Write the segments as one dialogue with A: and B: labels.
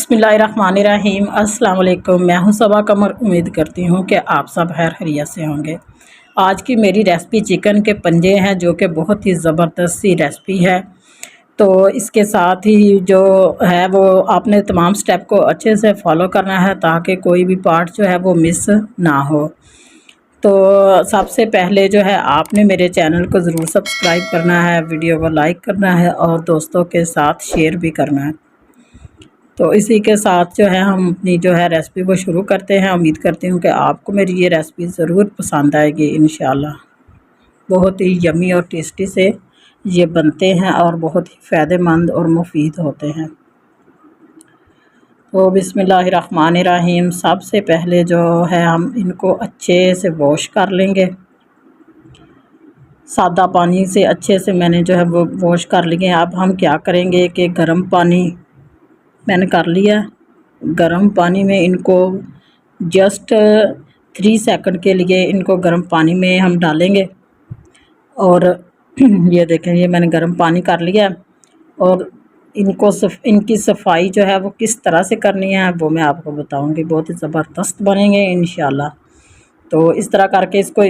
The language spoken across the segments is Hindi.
A: बिस्मिल्लाहिर्रहमानिर्रहीम। अस्सलाम वालेकुम। मैं हूं सबा कमर। उम्मीद करती हूं कि आप सब खैर खैरियत से होंगे। आज की मेरी रेसिपी चिकन के पंजे हैं, जो कि बहुत ही ज़बरदस्त सी रेसिपी है। तो इसके साथ ही जो है वो आपने तमाम स्टेप को अच्छे से फॉलो करना है, ताकि कोई भी पार्ट जो है वो मिस ना हो। तो सबसे पहले जो है आपने मेरे चैनल को ज़रूर सब्सक्राइब करना है, वीडियो को लाइक करना है और दोस्तों के साथ शेयर भी करना है। तो इसी के साथ जो है हम अपनी जो है रेसिपी को शुरू करते हैं। उम्मीद करती हूँ कि आपको मेरी ये रेसिपी ज़रूर पसंद आएगी इंशाल्लाह। बहुत ही यमी और टेस्टी से ये बनते हैं और बहुत ही फ़ायदेमंद और मुफीद होते हैं। तो बिस्मिल्लाहिर्रहमानिर्रहीम। सबसे पहले जो है हम इनको अच्छे से वॉश कर लेंगे। सादा पानी से अच्छे से मैंने जो है वो वॉश कर लिए। अब हम क्या करेंगे कि गर्म पानी मैंने कर लिया। गर्म पानी में इनको जस्ट 3 सेकंड के लिए इनको गर्म पानी में हम डालेंगे। और ये देखें, ये मैंने गर्म पानी कर लिया। और इनकी सफाई जो है वो किस तरह से करनी है वो मैं आपको बताऊंगी। बहुत ही ज़बरदस्त बनेंगे इंशाल्लाह। तो इस तरह करके इसको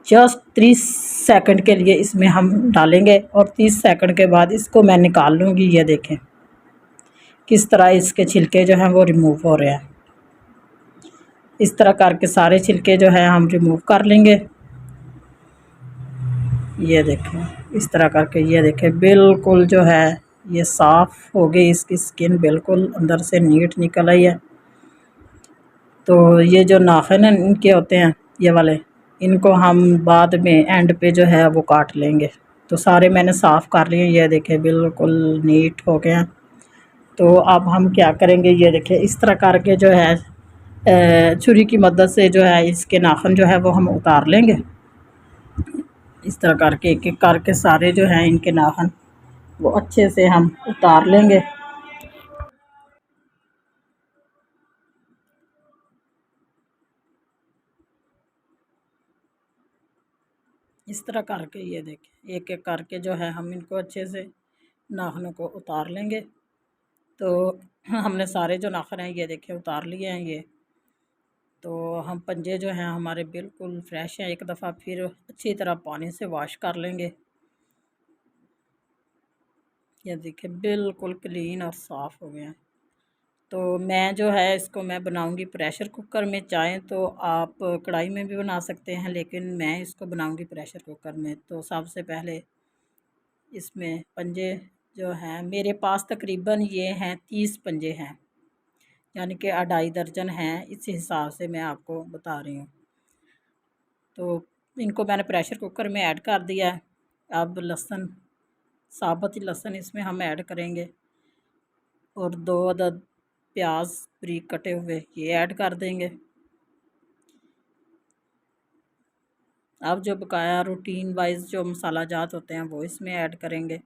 A: जस्ट 30 सेकंड के लिए इसमें हम डालेंगे और 30 सेकंड के बाद इसको मैं निकाल लूँगी। ये देखें किस तरह इसके छिलके जो हैं वो रिमूव हो रहे हैं। इस तरह करके सारे छिलके जो है हम रिमूव कर लेंगे। ये देखें इस तरह करके, ये देखें बिल्कुल जो है ये साफ़ हो गई। इसकी स्किन बिल्कुल अंदर से नीट निकल आई है। तो ये जो नाखून इनके होते हैं ये वाले, इनको हम बाद में एंड पे जो है वो काट लेंगे। तो सारे मैंने साफ़ कर लिए। ये देखें बिल्कुल नीट हो गए हैं। तो अब हम क्या करेंगे, ये देखें इस तरह करके जो है छुरी की मदद से जो है इसके नाखून जो है वो हम उतार लेंगे। इस तरह करके एक एक करके सारे जो हैं इनके नाखून वो अच्छे से हम उतार लेंगे। इस तरह करके ये देखें एक एक करके जो है हम इनको अच्छे से नाखूनों को उतार लेंगे। तो हमने सारे जो नाखून हैं ये देखें उतार लिए हैं। ये तो हम पंजे जो हैं हमारे बिल्कुल फ्रेश हैं। एक दफ़ा फिर अच्छी तरह पानी से वॉश कर लेंगे। ये देखिए बिल्कुल क्लीन और साफ़ हो गए हैं। तो मैं जो है इसको मैं बनाऊंगी प्रेशर कुकर में। चाहें तो आप कढ़ाई में भी बना सकते हैं, लेकिन मैं इसको बनाऊंगी प्रेशर कुकर में। तो सबसे पहले इसमें पंजे जो हैं मेरे पास तकरीबन ये हैं 30 पंजे हैं, यानी कि 2.5 दर्जन हैं। इस हिसाब से मैं आपको बता रही हूँ। तो इनको मैंने प्रेशर कुकर में ऐड कर दिया है। अब लहसुन, साबुत लहसुन इसमें हम ऐड करेंगे और 2 अदद प्याज बारीक कटे हुए ये ऐड कर देंगे। अब जो बकाया रूटीन वाइज जो मसाला जात होते हैं वो इसमें ऐड करेंगे,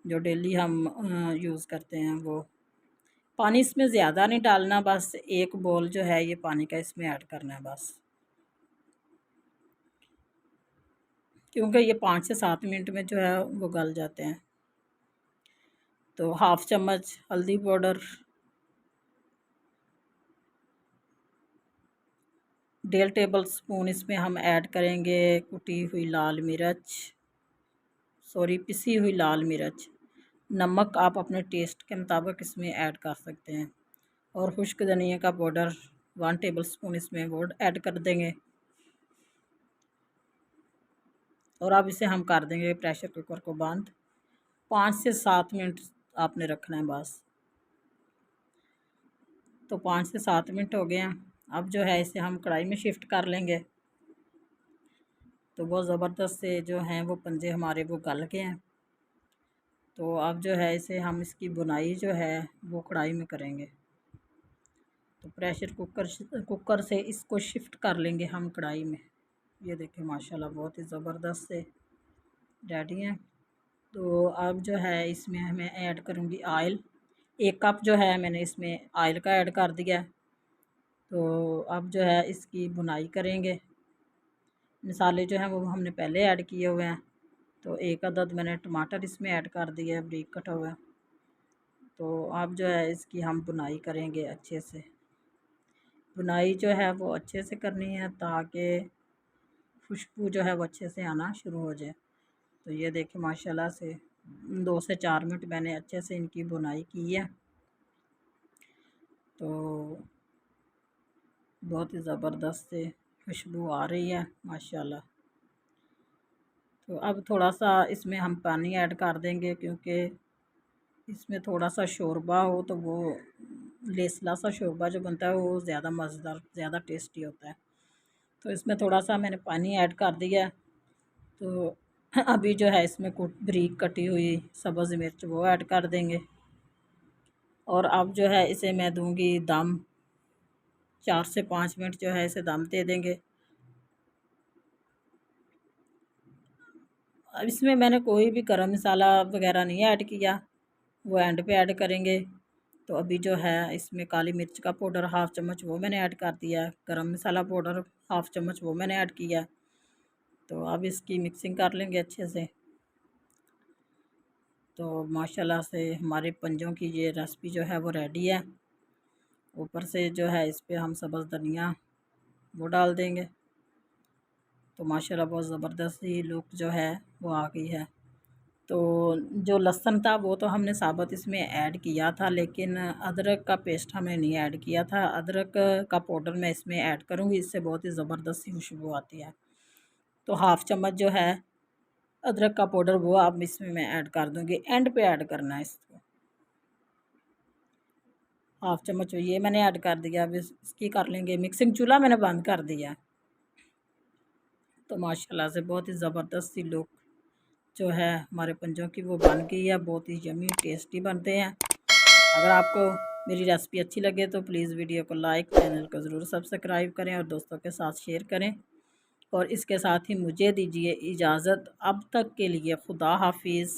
A: जो डेली हम यूज़ करते हैं वो। पानी इसमें ज़्यादा नहीं डालना, बस 1 बोल जो है ये पानी का इसमें ऐड करना है बस, क्योंकि ये 5 से 7 मिनट में जो है वो गल जाते हैं। तो हाफ़ चम्मच हल्दी पाउडर, 1.5 टेबल स्पून इसमें हम ऐड करेंगे कुटी हुई लाल मिर्च, पिसी हुई लाल मिर्च। नमक आप अपने टेस्ट के मुताबिक इसमें ऐड कर सकते हैं। और खुश्क धनिया का पाउडर 1 टेबल स्पून इसमें वो ऐड कर देंगे। और अब इसे हम कर देंगे प्रेशर कुकर को बंद। 5 से 7 मिनट आपने रखना है बस। तो 5 से 7 मिनट हो गए हैं। अब जो है इसे हम कढ़ाई में शिफ्ट कर लेंगे। तो बहुत ज़बरदस्त से जो हैं वो पंजे हमारे वो गल गए हैं। तो अब जो है इसे हम इसकी बुनाई जो है वो कढ़ाई में करेंगे। तो प्रेशर कुकर से इसको शिफ्ट कर लेंगे हम कढ़ाई में। ये देखें माशाल्लाह बहुत ही ज़बरदस्त से रेडी हैं। तो अब जो है इसमें मैं ऐड करूँगी ऑयल। 1 कप जो है मैंने इसमें ऑयल का ऐड कर दिया। तो अब जो है इसकी बुनाई करेंगे। मसाले जो हैं वो हमने पहले ऐड किए हुए हैं। तो 1 अदद मैंने टमाटर इसमें ऐड कर दिया है बारीक कटा हुआ। तो अब जो है इसकी हम बुनाई करेंगे अच्छे से। बुनाई जो है वो अच्छे से करनी है ताकि खुशबू जो है वो अच्छे से आना शुरू हो जाए। तो ये देखिए माशाल्लाह से 2 से 4 मिनट मैंने अच्छे से इनकी बुनाई की है। तो बहुत ही ज़बरदस्त से खुशबू आ रही है माशाल्लाह। तो अब थोड़ा सा इसमें हम पानी ऐड कर देंगे, क्योंकि इसमें थोड़ा सा शोरबा हो तो वो लेसला सा शोरबा जो बनता है वो ज़्यादा मज़ेदार, ज़्यादा टेस्टी होता है। तो इसमें थोड़ा सा मैंने पानी ऐड कर दिया। तो अभी जो है इसमें बारीक कटी हुई सब्ज़ मिर्च वो ऐड कर देंगे। और अब जो है इसे मैं दूंगी दम, 4 से 5 मिनट जो है इसे दम दे देंगे। अब इसमें मैंने कोई भी गरम मसाला वगैरह नहीं ऐड किया, वो एंड पे ऐड करेंगे। तो अभी जो है इसमें काली मिर्च का पाउडर 1/2 चम्मच वो मैंने ऐड कर दिया है, गरम मसाला पाउडर 1/2 चम्मच वो मैंने ऐड किया है। तो अब इसकी मिक्सिंग कर लेंगे अच्छे से। तो माशाल्लाह से हमारे पंजों की ये रेसिपी जो है वो रेडी है। ऊपर से जो है इस पे हम सब्ज़ धनिया वो डाल देंगे। तो माशाल्लाह बहुत ज़बरदस्त ही लुक जो है वो आ गई है। तो जो लहसुन था वो तो हमने साबुत इसमें ऐड किया था, लेकिन अदरक का पेस्ट हमने नहीं ऐड किया था। अदरक का पाउडर मैं इसमें ऐड करूँगी, इससे बहुत ही ज़बरदस्त सी खुशबू आती है। तो 1/2 चम्मच जो है अदरक का पाउडर वो अब इसमें मैं ऐड कर दूँगी, एंड पे ऐड करना है इसको। 1/2 चम्मच ये मैंने ऐड कर दिया। अब इसकी कर लेंगे मिक्सिंग, चूल्हा मैंने बंद कर दिया। तो माशाल्लाह से बहुत ही ज़बरदस्त सी लुक जो है हमारे पंजों की वो बन गई है। बहुत ही यम्मी टेस्टी बनते हैं। अगर आपको मेरी रेसिपी अच्छी लगे तो प्लीज़ वीडियो को लाइक, चैनल को ज़रूर सब्सक्राइब करें और दोस्तों के साथ शेयर करें। और इसके साथ ही मुझे दीजिए इजाज़त। अब तक के लिए खुदा हाफिज़।